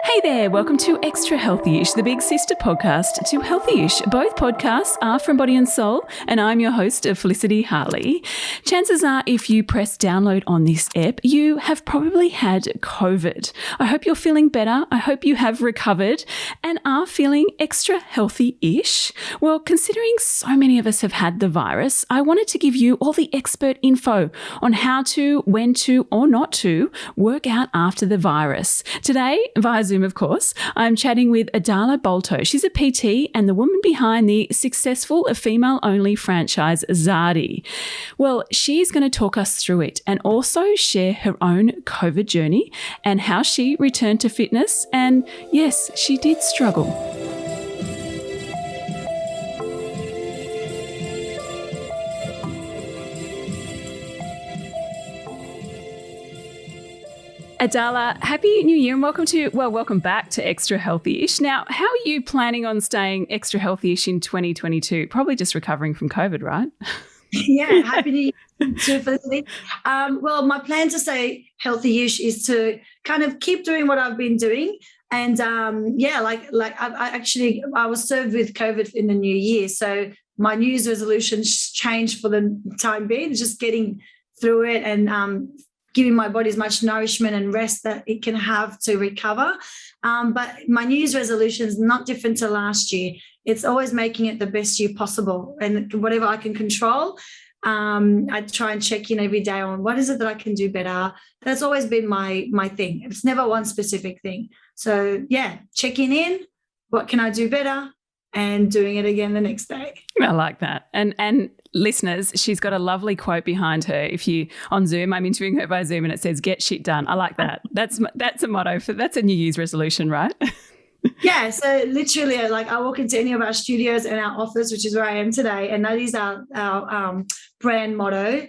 Hey there, welcome to Extra Healthy-ish, the big sister podcast to Healthy-ish. Both podcasts are from Body+Soul, and I'm your host, Felicity Harley. Chances are, if you press download on this ep, you have probably had COVID. I hope you're feeling better. I hope you have recovered and are feeling extra healthy-ish. Well, considering so many of us have had the virus, I wanted to give you all the expert info on how to, when to, or not to work out after the virus. Today, via Zoom, of course, I'm chatting with Adala Bolto. She's a PT and the woman behind the successful female-only franchise Zadi. Well, she's going to talk us through it and also share her own COVID journey and how she returned to fitness. And yes, she did struggle. Adala, happy New Year and welcome back to Extra Healthy-ish. Now, how are you planning on staying extra healthy-ish in 2022? Probably just recovering from COVID, right? Yeah, happy New Year to Felicity. Well, my plan to stay healthy-ish is to kind of keep doing what I've been doing. And I was served with COVID in the new year. So my New Year's resolutions changed for the time being, just getting through it and giving my body as much nourishment and rest that it can have to recover. But my New Year's resolution is not different to last year. It's always making it the best year possible. And whatever I can control, I try and check in every day on what is it that I can do better. That's always been my thing. It's never one specific thing. So, yeah, checking in, what can I do better, and doing it again the next day. I like that. And listeners, she's got a lovely quote behind her. If you on Zoom, I'm interviewing her by Zoom and it says, "Get shit done." I like that. That's a motto that's a New Year's resolution, right? Yeah. So literally, like I walk into any of our studios and our office, which is where I am today, and that is our brand motto.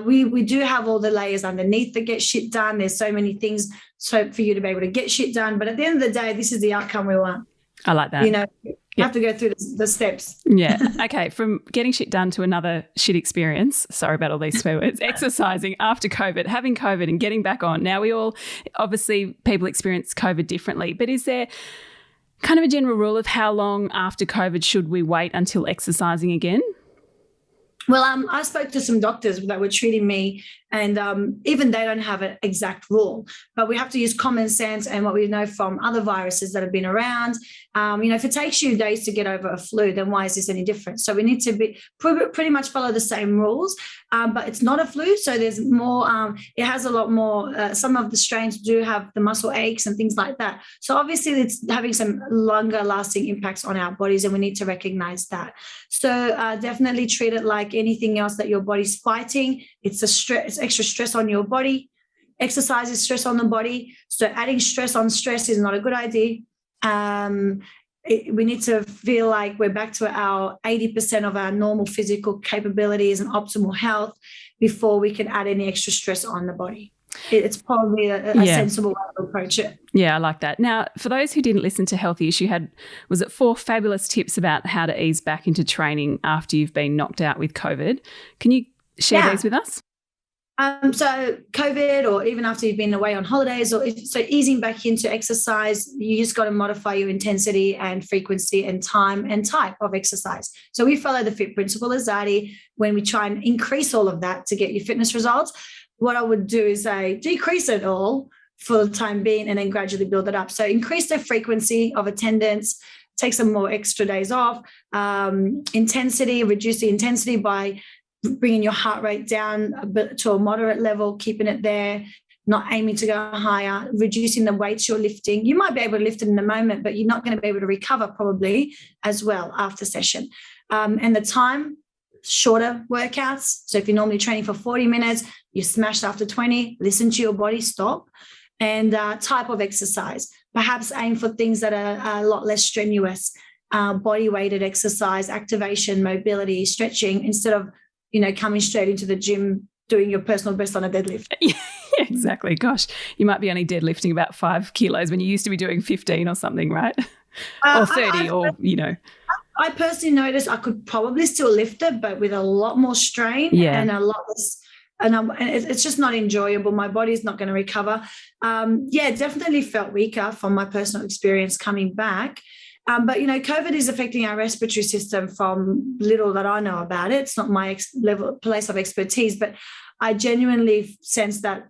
We do have all the layers underneath that get shit done. There's so many things so for you to be able to get shit done. But at the end of the day, this is the outcome we want. I like that. You know, you have to go through the steps. Yeah. Okay. From getting shit done to another shit experience. Sorry about all these swear words. Exercising after COVID, having COVID and getting back on. Now obviously people experience COVID differently, but is there kind of a general rule of how long after COVID should we wait until exercising again? Well, I spoke to some doctors that were treating me, and even they don't have an exact rule, but we have to use common sense and what we know from other viruses that have been around. If it takes you days to get over a flu, then why is this any different? So we need to pretty much follow the same rules, but it's not a flu. So there's more, it has a lot more, some of the strains do have the muscle aches and things like that. So obviously it's having some longer lasting impacts on our bodies, and we need to recognize that. So definitely treat it like anything else that your body's fighting. It's extra stress on your body. Exercise is stress on the body. So adding stress on stress is not a good idea. We need to feel like we're back to our 80% of our normal physical capabilities and optimal health before we can add any extra stress on the body. It's probably a sensible way to approach it. Yeah, I like that. Now, for those who didn't listen to Healthy-ish, you had, was it 4 fabulous tips about how to ease back into training after you've been knocked out with COVID? Can you share these with us? So COVID, or even after you've been away on holidays, so easing back into exercise, you just got to modify your intensity and frequency and time and type of exercise. So we follow the FIT principle as Zadi when we try and increase all of that to get your fitness results. What I would do is decrease it all for the time being and then gradually build it up. So increase the frequency of attendance, take some more extra days off, intensity, reduce the intensity by bringing your heart rate down a bit to a moderate level, keeping it there, not aiming to go higher, reducing the weights you're lifting. You might be able to lift it in the moment, but you're not going to be able to recover probably as well after session. And the time, shorter workouts. So if you're normally training for 40 minutes, you smashed after 20, listen to your body, stop. And type of exercise, perhaps aim for things that are a lot less strenuous, body-weighted exercise, activation, mobility, stretching, instead of coming straight into the gym, doing your personal best on a deadlift. Yeah, exactly. Gosh, you might be only deadlifting about 5 kilos when you used to be doing 15 or something, right? Or 30 I personally noticed I could probably still lift it, but with a lot more strain and a lot less and it's just not enjoyable. My body's not going to recover. Definitely felt weaker from my personal experience coming back. But, COVID is affecting our respiratory system from little that I know about it. It's not my place of expertise, but I genuinely sense that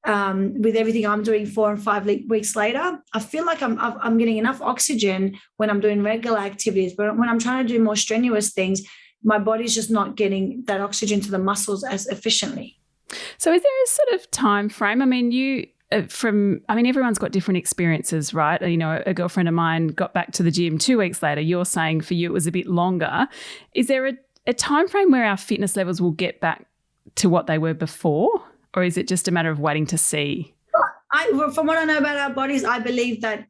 with everything I'm doing 4 and 5 weeks later, I feel like I'm getting enough oxygen when I'm doing regular activities. But when I'm trying to do more strenuous things, my body's just not getting that oxygen to the muscles as efficiently. So is there a sort of time frame? I mean, everyone's got different experiences, right? A girlfriend of mine got back to the gym 2 weeks later. You're saying for you it was a bit longer. Is there a time frame where our fitness levels will get back to what they were before? Or is it just a matter of waiting to see? From what I know about our bodies, I believe that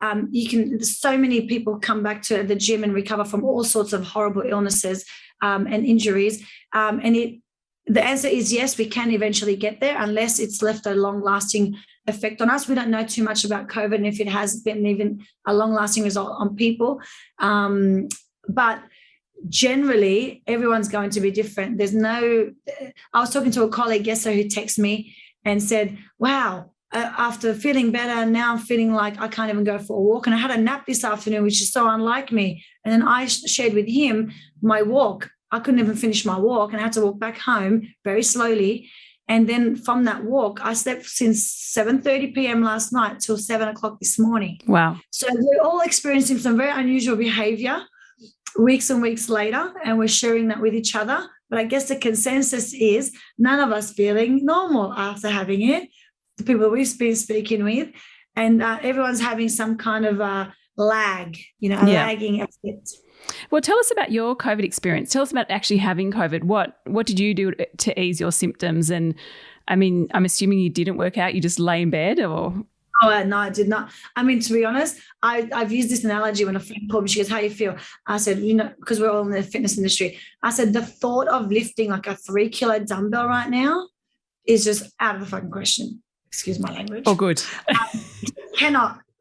so many people come back to the gym and recover from all sorts of horrible illnesses and injuries. The answer is yes, we can eventually get there unless it's left a long-lasting effect on us. We don't know too much about COVID and if it has been even a long-lasting result on people. But generally, everyone's going to be different. I was talking to a colleague yesterday who texted me and said, wow, after feeling better, now I'm feeling like I can't even go for a walk. And I had a nap this afternoon, which is so unlike me. And then I shared with him my walk. I couldn't even finish my walk and I had to walk back home very slowly. And then from that walk, I slept since 7:30 p.m. last night till 7 o'clock this morning. Wow. So we're all experiencing some very unusual behavior weeks and weeks later, and we're sharing that with each other. But I guess the consensus is none of us feeling normal after having it, the people we've been speaking with, and everyone's having some kind of lag, lagging effect. Well, tell us about your COVID experience. Tell us about actually having COVID. What did you do to ease your symptoms? And I mean, I'm assuming you didn't work out. You just lay in bed or? Oh, no, I did not. I mean, to be honest, I've used this analogy when a friend called me. She goes, how do you feel? I said, because we're all in the fitness industry. I said, the thought of lifting like a 3-kilo dumbbell right now is just out of the fucking question. Excuse my language. Oh, good.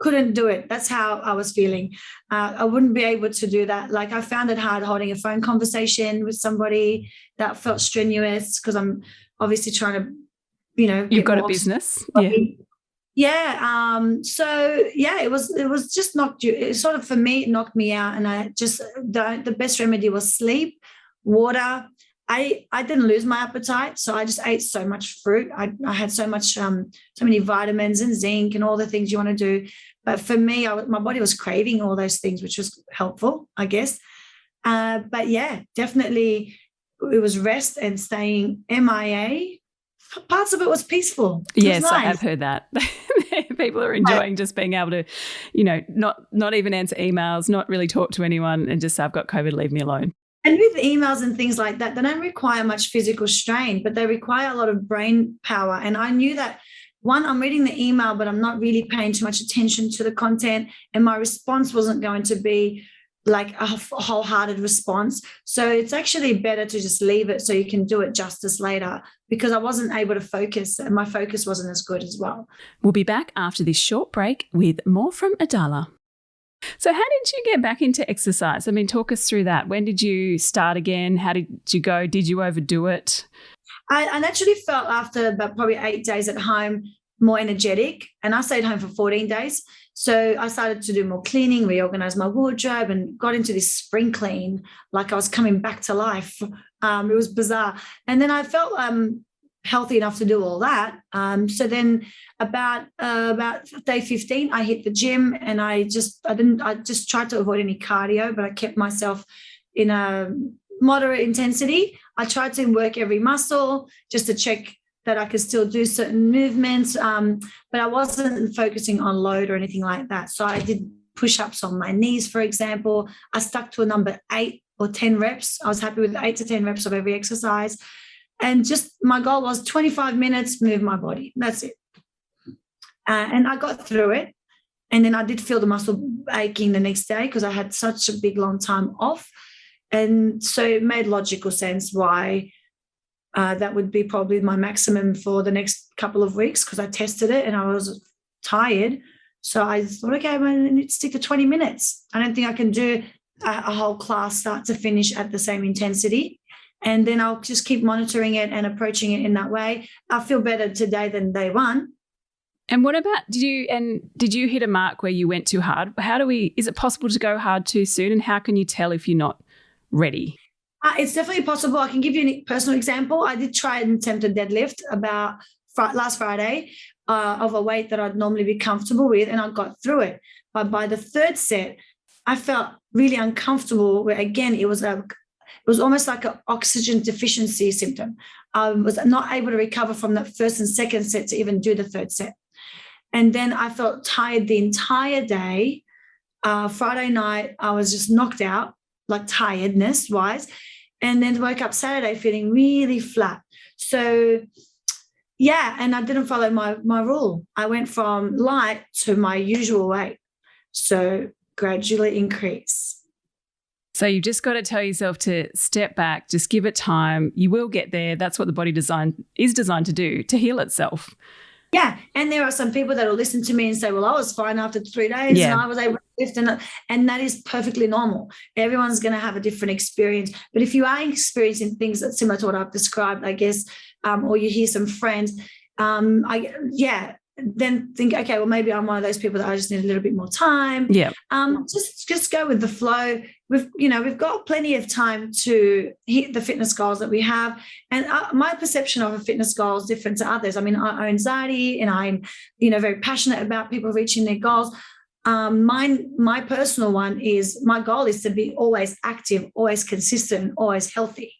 Couldn't do it. That's how I was feeling. I wouldn't be able to do that. Like I found it hard holding a phone conversation with somebody. That felt strenuous because I'm obviously trying to, You've got a business. Yeah. It was just it sort of, for me, it knocked me out. And the best remedy was sleep, water. I didn't lose my appetite, so I just ate so much fruit. I had so many vitamins and zinc and all the things you want to do. But for me, my body was craving all those things, which was helpful, I guess. But yeah, definitely it was rest and staying MIA. Parts of it was peaceful. Yes, nice. I have heard that. People are enjoying just being able to, not even answer emails, not really talk to anyone and just say, I've got COVID, leave me alone. And with emails and things like that, they don't require much physical strain, but they require a lot of brain power. And I knew that, one, I'm reading the email, but I'm not really paying too much attention to the content. And my response wasn't going to be like a wholehearted response. So it's actually better to just leave it so you can do it justice later, because I wasn't able to focus and my focus wasn't as good as well. We'll be back after this short break with more from Adala. So how did you get back into exercise? I mean, talk us through that. When did you start again? How did you go? Did you overdo it? I naturally felt after about probably 8 days at home more energetic, and I stayed home for 14 days. So I started to do more cleaning, reorganize my wardrobe, and got into this spring clean like I was coming back to life. It was bizarre. And then I felt healthy enough to do all that. So then about day 15, I hit the gym, and I just tried to avoid any cardio, but I kept myself in a moderate intensity. I tried to work every muscle just to check that I could still do certain movements, but I wasn't focusing on load or anything like that. So I did push-ups on my knees, for example. I stuck to a number 8 or 10 reps. I was happy with 8 to 10 reps of every exercise. And just my goal was 25 minutes, move my body. That's it. And I got through it. And then I did feel the muscle aching the next day because I had such a big, long time off. And so it made logical sense why that would be probably my maximum for the next couple of weeks, because I tested it and I was tired. So I thought, okay, I need to stick to 20 minutes. I don't think I can do a whole class start to finish at the same intensity. And then I'll just keep monitoring it and approaching it in that way. I feel better today than day one. And what about, did you hit a mark where you went too hard? Is it possible to go hard too soon? And how can you tell if you're not ready? It's definitely possible. I can give you a personal example. I did try and attempt a deadlift about last Friday of a weight that I'd normally be comfortable with, and I got through it. But by the third set, I felt really uncomfortable, where again, it was almost like an oxygen deficiency symptom. I was not able to recover from that first and second set to even do the third set. And then I felt tired the entire day. Friday night, I was just knocked out, like tiredness-wise, and then woke up Saturday feeling really flat. So, yeah, and I didn't follow my rule. I went from light to my usual weight. So gradually increase. So you've just got to tell yourself to step back, just give it time. You will get there. That's what the body is designed to do, to heal itself. Yeah, and there are some people that will listen to me and say, well, I was fine after 3 days and I was able to lift, and that is perfectly normal. Everyone's going to have a different experience. But if you are experiencing things that's similar to what I've described, I guess, or you hear some friends, then think, okay, well, maybe I'm one of those people that I just need a little bit more time. Yeah. Just go with the flow. We've got plenty of time to hit the fitness goals that we have. And my perception of a fitness goal is different to others. I mean, I own Zadi, and I'm, very passionate about people reaching their goals. My personal one is, my goal is to be always active, always consistent, always healthy.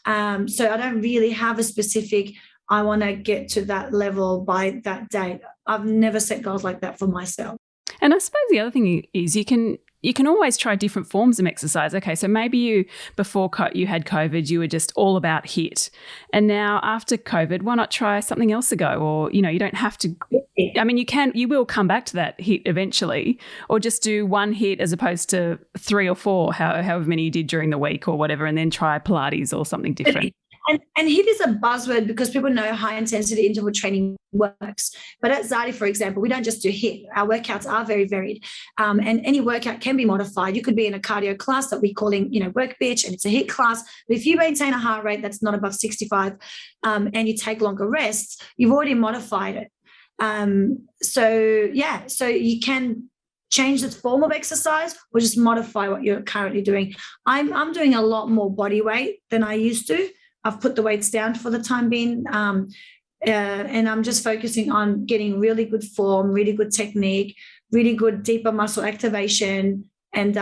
So I don't really have a specific, I want to get to that level by that date. I've never set goals like that for myself. And I suppose the other thing is you can always try different forms of exercise. Okay, so maybe before you had COVID, you were just all about HIIT. And now after COVID, why not try something else ago? Or, you don't have to, I mean, you will come back to that HIIT eventually, or just do one HIIT as opposed to 3 or 4, however many you did during the week or whatever, and then try Pilates or something different. And HIIT is a buzzword because people know high-intensity interval training works. But at Zadi, for example, we don't just do HIIT. Our workouts are very varied, and any workout can be modified. You could be in a cardio class that we're calling, work bitch, and it's a HIIT class. But if you maintain a heart rate that's not above 65 and you take longer rests, you've already modified it. So you can change the form of exercise or just modify what you're currently doing. I'm doing a lot more body weight than I used to. I've put the weights down for the time being, and I'm just focusing on getting really good form, really good technique, really good deeper muscle activation, and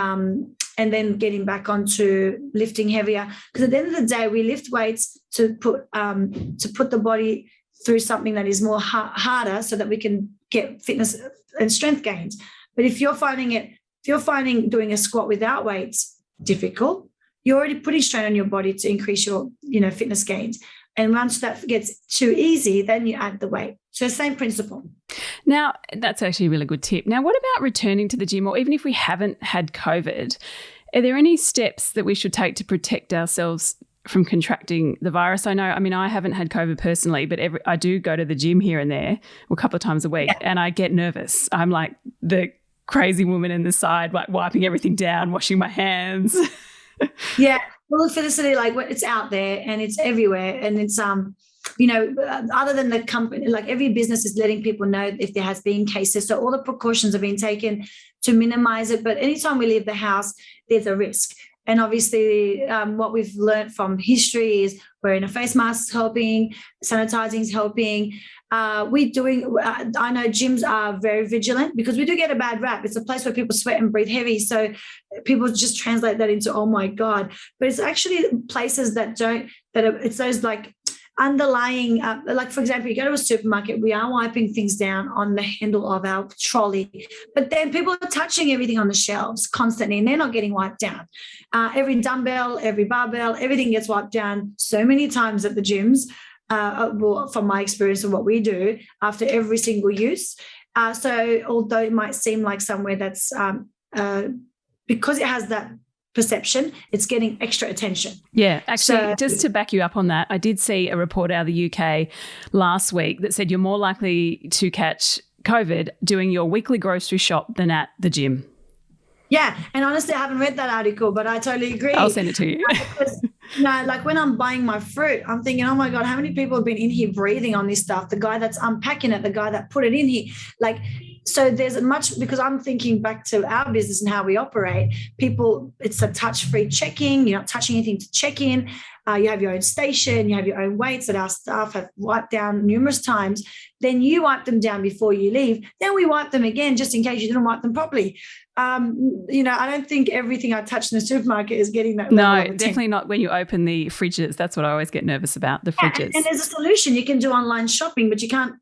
then getting back onto lifting heavier. Because at the end of the day, we lift weights to put the body through something that is more harder, so that we can get fitness and strength gains. But if you're finding doing a squat without weights difficult, you're already putting strain on your body to increase your, fitness gains. And once that gets too easy, then you add the weight. So same principle. Now, that's actually a really good tip. Now, what about returning to the gym, or even if we haven't had COVID, are there any steps that we should take to protect ourselves from contracting the virus? I haven't had COVID personally, but I do go to the gym here and there, a couple of times a week, and I get nervous. I'm like the crazy woman in the side, like wiping everything down, washing my hands. Yeah, well, Felicity, it's out there and it's everywhere, and it's other than the company, every business is letting people know if there has been cases, so all the precautions have been taken to minimize it. But anytime we leave the house, there's a risk. And obviously, what we've learned from history is wearing a face mask is helping, sanitizing is helping. I know gyms are very vigilant because we do get a bad rap. It's a place where people sweat and breathe heavy. So people just translate that into, oh my God. But it's actually places it's those underlying, for example, you go to a supermarket, we are wiping things down on the handle of our trolley, but then people are touching everything on the shelves constantly and they're not getting wiped down. Every dumbbell, every barbell, everything gets wiped down so many times at the gyms, from my experience of what we do after every single use. So although it might seem like somewhere that's, because it has that perception, it's getting extra attention. Yeah, actually, just to back you up on that, I did see a report out of the UK last week that said you're more likely to catch COVID doing your weekly grocery shop than at the gym. Yeah, and honestly, I haven't read that article, but I totally agree. I'll send it to you. No, like when I'm buying my fruit, I'm thinking, oh my God, how many people have been in here breathing on this stuff? The guy that's unpacking it, the guy that put it in here. Like, so there's much, because I'm thinking back to our business and how we operate. People, it's a touch-free check-in. You're not touching anything to check in. You have your own station, you have your own weights that our staff have wiped down numerous times. Then you wipe them down before you leave. Then we wipe them again just in case you didn't wipe them properly. I don't think everything I touch in the supermarket is getting that level of attention. Definitely not when you open the fridges. That's what I always get nervous about, the fridges. And there's a solution. You can do online shopping, but you can't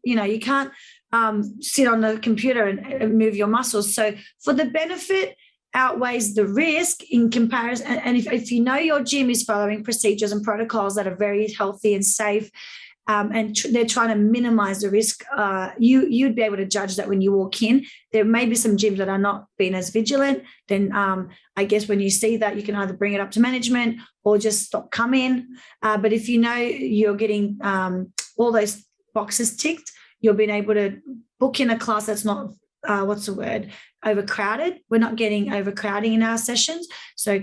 sit on the computer and move your muscles. So for the benefit outweighs the risk in comparison. And if you know your gym is following procedures and protocols that are very healthy and safe, and they're trying to minimize the risk, you'd be able to judge that when you walk in. There may be some gyms that are not being as vigilant. Then I guess when you see that, you can either bring it up to management or just stop coming. But if you know you're getting all those boxes ticked, you're being able to book in a class that's not, overcrowded. We're not getting overcrowding in our sessions. So,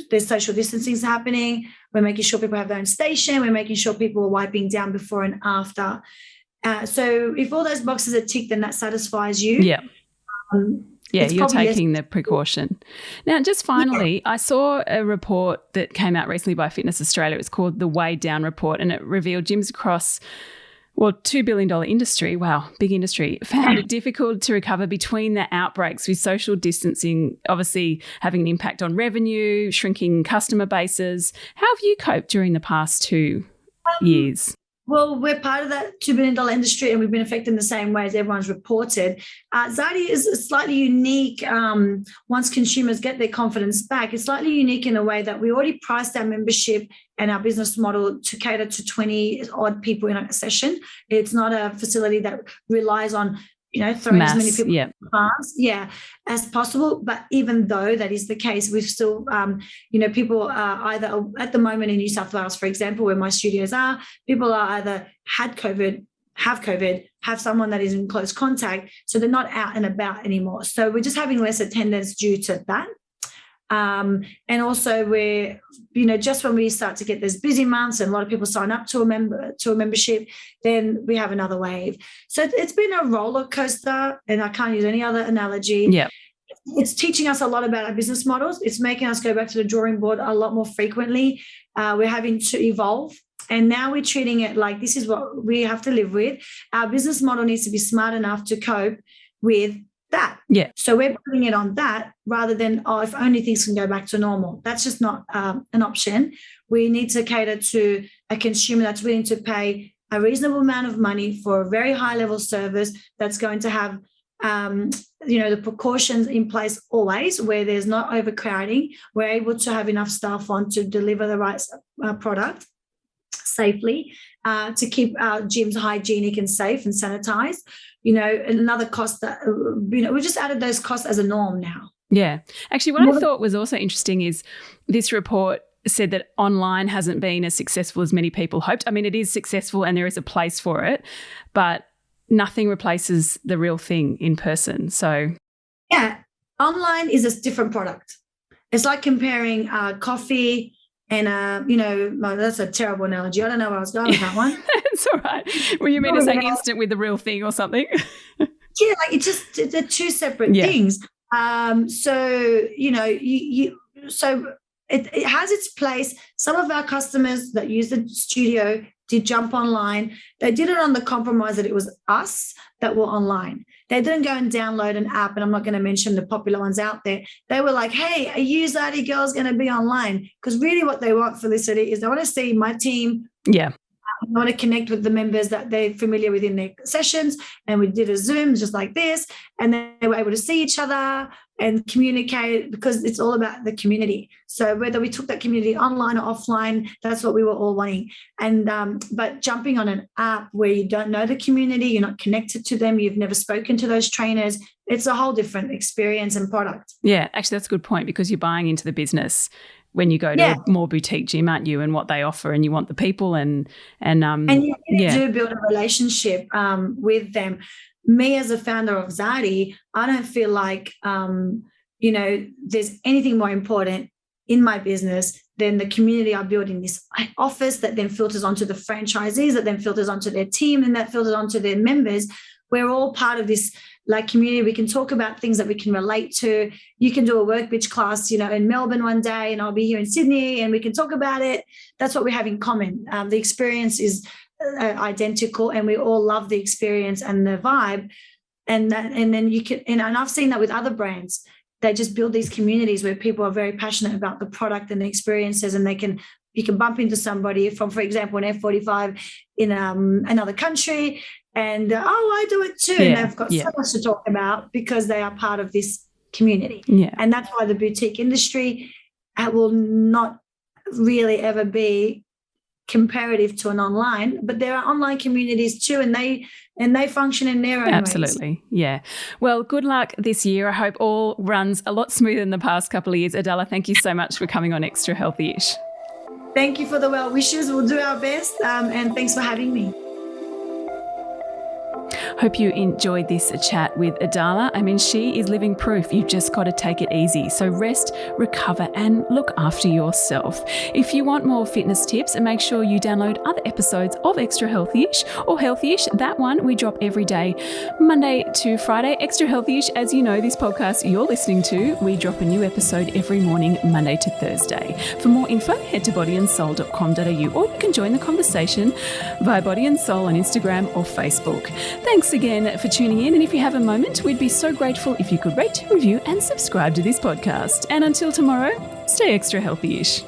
there's social distancing happening. We're making sure people have their own station. We're making sure people are wiping down before and after. So if all those boxes are ticked, then that satisfies you. Yeah. You're taking the precaution. Now, just finally, I saw a report that came out recently by Fitness Australia. It's called the Way Down Report, and it revealed gyms across $2 billion industry, wow, big industry, found it difficult to recover between the outbreaks, with social distancing obviously having an impact on revenue, shrinking customer bases. How have you coped during the past 2 years? Well, we're part of that $2 billion industry, and we've been affected in the same way as everyone's reported. Zadi is slightly unique. Once consumers get their confidence back, it's slightly unique in a way that we already priced our membership and our business model to cater to 20 odd people in a session. It's not a facility that relies on throwing as many people as possible. But even though that is the case, we've still, people are either at the moment in New South Wales, for example, where my studios are, people are either had COVID, have someone that is in close contact, so they're not out and about anymore. So we're just having less attendance due to that. And also we're, just when we start to get those busy months and a lot of people sign up to a membership, then we have another wave. So it's been a roller coaster, and I can't use any other analogy. Yeah. It's teaching us a lot about our business models. It's making us go back to the drawing board a lot more frequently. We're having to evolve. And now we're treating it like this is what we have to live with. Our business model needs to be smart enough to cope with that. Yeah. So we're putting it on that rather than, if only things can go back to normal. That's just not an option. We need to cater to a consumer that's willing to pay a reasonable amount of money for a very high level service that's going to have, the precautions in place always, where there's not overcrowding. We're able to have enough staff on to deliver the right product safely, to keep our gyms hygienic and safe and sanitized. Another cost that, we just added those costs as a norm now. Yeah. Actually, what I thought was also interesting is this report said that online hasn't been as successful as many people hoped. I mean, it is successful and there is a place for it, but nothing replaces the real thing in person. So, yeah, online is a different product. It's like comparing coffee and, that's a terrible analogy. I don't know where I was going with that one. It's all right. Well, you mean to say instant with the real thing or something? Yeah, like they're two separate things. So it has its place. Some of our customers that use the studio did jump online. They did it on the compromise that it was us that were online. They didn't go and download an app, and I'm not going to mention the popular ones out there. They were like, hey, are you Zadi girls going to be online? Because really what they want, Felicity, is they want to see my team. Yeah. I want to connect with the members that they're familiar with in their sessions. And we did a Zoom just like this. And then they were able to see each other and communicate, because it's all about the community. So whether we took that community online or offline, that's what we were all wanting. And but jumping on an app where you don't know the community, you're not connected to them, you've never spoken to those trainers, it's a whole different experience and product. Yeah, actually that's a good point, because you're buying into the business when you go to a more boutique gym, aren't you, and what they offer, and you want the people and you do build a relationship with them. Me as a founder of Zadi, I don't feel like there's anything more important in my business then the community are building this office that then filters onto the franchisees, that then filters onto their team, and that filters onto their members. We're all part of this like community. We can talk about things that we can relate to. You can do a work bitch class, in Melbourne one day, and I'll be here in Sydney, and we can talk about it. That's what we have in common. The experience is identical, and we all love the experience and the vibe. And then you can, and I've seen that with other brands. They just build these communities where people are very passionate about the product and the experiences, and you can bump into somebody from, for example, an F45 in another country, and I do it too. And they've got so much to talk about because they are part of this community. Yeah. And that's why the boutique industry will not really ever be comparative to an online, but there are online communities too, and they function in their own ways. Absolutely. Yeah. Well, good luck this year. I hope all runs a lot smoother than the past couple of years. Adala, thank you so much for coming on Extra Healthy-ish. Thank you for the well wishes. We'll do our best, and thanks for having me. Hope you enjoyed this chat with Adala. I mean, she is living proof. You've just got to take it easy. So rest, recover, and look after yourself. If you want more fitness tips, make sure you download other episodes of Extra Healthy-ish or Healthy-ish. That one we drop every day, Monday to Friday. Extra Healthy-ish, as you know, this podcast you're listening to, we drop a new episode every morning, Monday to Thursday. For more info, head to bodyandsoul.com.au, or you can join the conversation via Body and Soul on Instagram or Facebook. Thanks again for tuning in, and if you have a moment, we'd be so grateful if you could rate, review and subscribe to this podcast. And until tomorrow, stay extra healthy-ish.